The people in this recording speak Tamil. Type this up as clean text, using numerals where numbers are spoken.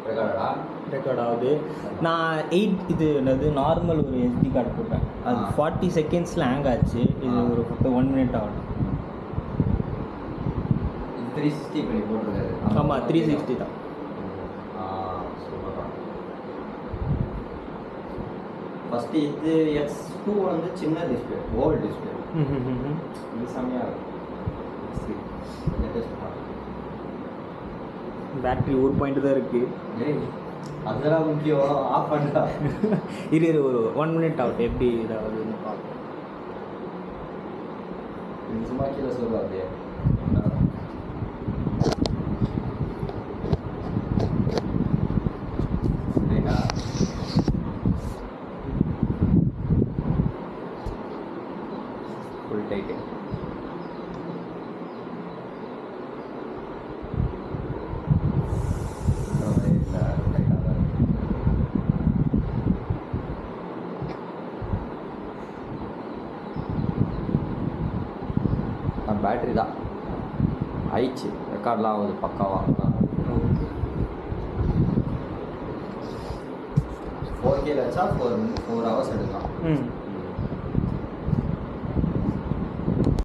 ரெக்கார்ட் ஆகுது. நான் 8 இது என்னது நார்மல் ஒரு SD கார்டு போட்டேன். அது 40 செகண்ட்ஸில் ஹேங் ஆச்சு. இது ஒரு 1 மினிட் ஆகும். 360 பண்ணி போட்டிருக்காரு. ஆமாம் 360 தான். ஃபஸ்ட்டு இது X2 வந்து சின்ன டிஸ்பிளே, ஓல்டு டிஸ்பிளே. இது செம்மையாக இருக்கும். பேட்டரி 1 பாயிண்ட் தான் இருக்குது. அதெல்லாம் முக்கியம். ஆஃப் பண்ணா இது ஒரு 1 மினிட் ஆகட்டும். எப்படி இதாகுதுன்னு பார்ப்போம். சும்மா கீழே சொல்லுவா அப்படியே. Full tight. பேட்டரி தான் ஆயிடுச்சு. ரெக்கார்ட்லாம் ஆகுது பக்காவாக. 4K வச்சா 4 hours எடுக்கலாம்.